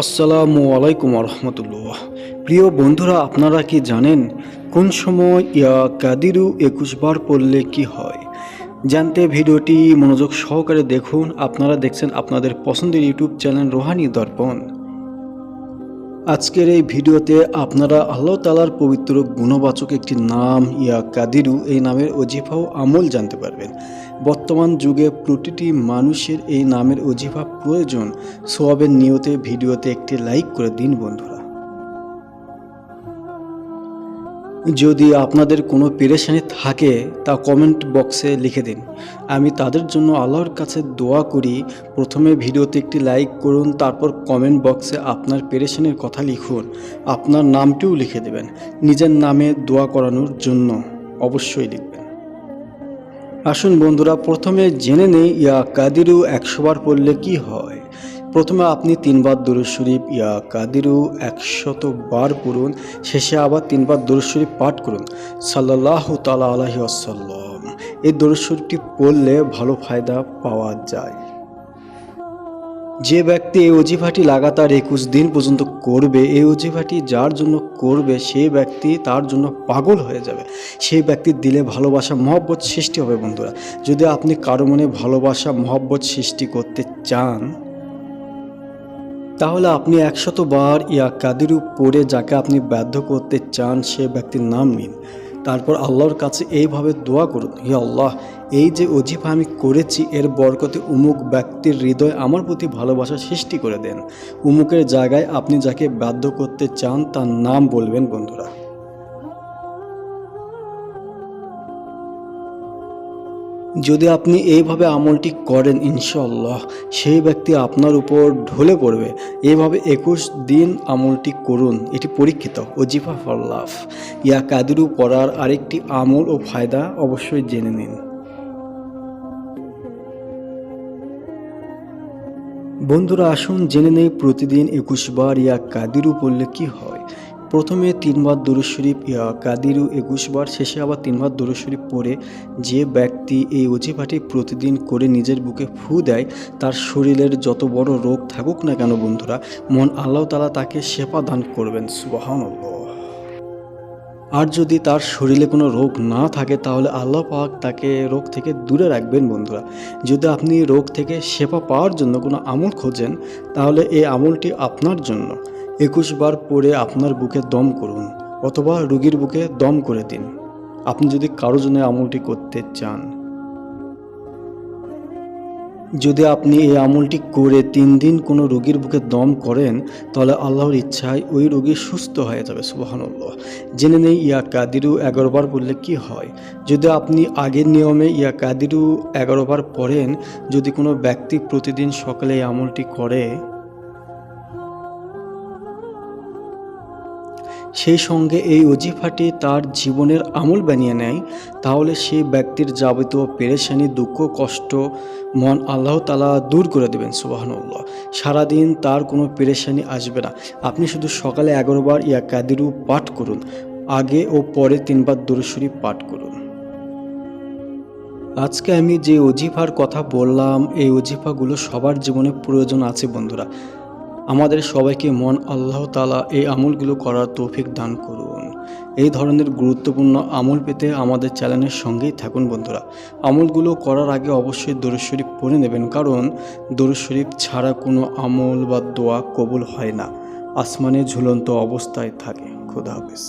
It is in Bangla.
আসসালামু আলাইকুম রহমতুল্লাহ। প্রিয় বন্ধুরা, আপনারা কি জানেন কোন সময় ইয়া কাদিরু 21 বার পড়লে কি হয়? জানতে ভিডিওটি মনোযোগ সহকারে দেখুন। আপনারা দেখছেন আপনাদের পছন্দের ইউটিউব চ্যানেল রোহানি দর্পণ। আজকের এই ভিডিওতে আপনারা আল্লাহ তাআলার পবিত্র গুণবাচক একটি নাম ইয়া কাদিরু এই নামের ওজিফা ও আমল জানতে পারবেন। বর্তমান যুগে প্রতিটি মানুষের এই নামের ওজিফা প্রয়োজন। সওয়াবের নিয়তে ভিডিওতে একটি লাইক করে দিন বন্ধুরা। যদি আপনাদের কোনো পেরেশানি থাকে তা কমেন্ট বক্সে লিখে দিন, আমি তাদের জন্য আল্লাহর কাছে দোয়া করি। প্রথমে ভিডিওতে একটি লাইক করুন, তারপর কমেন্ট বক্সে আপনার পেরেশানির কথা লিখুন, আপনার নামটিও লিখে দেবেন। নিজের নামে দোয়া করানোর জন্য অবশ্যই লিখবেন। আসুন বন্ধুরা, প্রথমে জেনে নেই ইয়া কাদিরু 100 বার পড়লে কি হয়। প্রথমে আপনি 3 বার দুরূদ শরীফ ইয়া কাদিরু 100 বার পড়ুন, শেষে আবার 3 বার দুরূদ শরীফ পাঠ করুন সাল্লাল্লাহু তাআলা আলাইহি ওয়াসাল্লাম। এই দুরূদ শরীফটি পড়লে ভালো ফায়দা পাওয়া যায়। যে ব্যক্তি এই ওজিফাটি লাগাতার 21 দিন পর্যন্ত করবে, এই ওজিফাটি যার জন্য করবে সেই ব্যক্তি তার জন্য পাগল হয়ে যাবে। সেই ব্যক্তির দিলে ভালোবাসা মহব্বত সৃষ্টি হবে বন্ধুরা। যদি আপনি কারো মনে ভালোবাসা মহব্বত সৃষ্টি করতে চান, তাহলে আপনি 100 বার ইয়া কাদিরু পড়ে যাকে আপনি বাধ্য করতে চান সে ব্যক্তির নাম নিন। তারপর আল্লাহর কাছে এইভাবে দোয়া করুন, হে আল্লাহ, এই যে ওজিফা আমি করেছি এর বরকতে উমুক ব্যক্তির হৃদয় আমার প্রতি ভালোবাসা সৃষ্টি করে দেন। উমুকের জায়গায় আপনি যাকে বাধ্য করতে চান তার নাম বলবেন বন্ধুরা। যদি আপনি এইভাবে আমলটি করেন, ইনশাআল্লাহ সেই ব্যক্তি আপনার উপর ঢলে পড়বে। এইভাবে 21 দিন আমলটি করুন, এটি পরীক্ষিত ওজিফা ফর লাভ। ইয়া কাদিরু পড়ার আরেকটি আমল ও ফায়দা অবশ্যই জেনে নিন। বন্ধুরা আসুন জেনে নেই প্রতিদিন 21 বার ইয়া কাদিরু পড়লে কি হয়। প্রথমে 3 বার দুরূদ শরীফ ইয়া কাদিরু 21 বার, শেষে আবার 3 বার দুরূদ শরীফ পড়ে যে ব্যক্তি এই ওজিফাটি প্রতিদিন করে নিজের বুকে ফু দেয়, তার শরীরের যত বড় রোগ থাকুক না কেন বন্ধুরা, মহান আল্লাহ তাআলা তাকে শেফা দান করবেন। সুবহানাল্লাহ। আর যদি তার শরীরে কোনো রোগ না থাকে তাহলে আল্লাহ পাক তাকে রোগ থেকে দূরে রাখবেন বন্ধুরা। যদি আপনি রোগ থেকে শেফা পাওয়ার জন্য কোনো আমল খোঁজেন, তাহলে এই আমলটি আপনার জন্য। 21 বার পরে আপনার বুকে দম করুন অথবা রোগীর বুকে দম করে দিন, আপনি যদি কারো জন্য আমলটি করতে চান। যদি আপনি এই আমলটি করে 3 দিন কোনো রোগীর বুকে দম করেন, তাহলে আল্লাহর ইচ্ছায় ওই রোগী সুস্থ হয়ে যাবে। সুবহানাল্লাহ। জেনে নেই ইয়া কাদিরু 11 বার বললে কি হয়। যদি আপনি আগের নিয়মে ইয়া কাদিরু 11 বার পড়েন, যদি কোনো ব্যক্তি প্রতিদিন সকালে এই আমলটি করে, সেই সঙ্গে এই ওজিফাটি তার জীবনের আমল বানিয়ে নেয়, তাহলে সেই ব্যক্তির যাবতীয় পেরেশানি, দুঃখ, কষ্ট মহান আল্লাহ তাআলা দূর করে দেবেন। সুবহানাল্লাহ। সারাদিন তার কোনো পেরেশানি আসবে না। আপনি শুধু সকালে 11 বার ইয়া কাদিরু পাঠ করুন, আগে ও পরে 3 বার দুরূদ শরীফ পাঠ করুন। আজকে আমি যে ওজিফার কথা বললাম, এই ওজিফাগুলো সবার জীবনে প্রয়োজন আছে বন্ধুরা। আমাদের সবাইকে মহান আল্লাহ তাআলা এই আমলগুলো করার তৌফিক দান করুন। এই ধরনের গুরুত্বপূর্ণ আমল পেতে আমাদের চ্যানেলের সঙ্গেই থাকুন বন্ধুরা। আমলগুলো করার আগে অবশ্যই দরুদ শরীফ পড়ে নেবেন, কারণ দরুদ শরীফ ছাড়া কোনো আমল বা দোয়া কবুল হয় না, আসমানে ঝুলন্ত অবস্থায় থাকে। খোদা হাফেজ।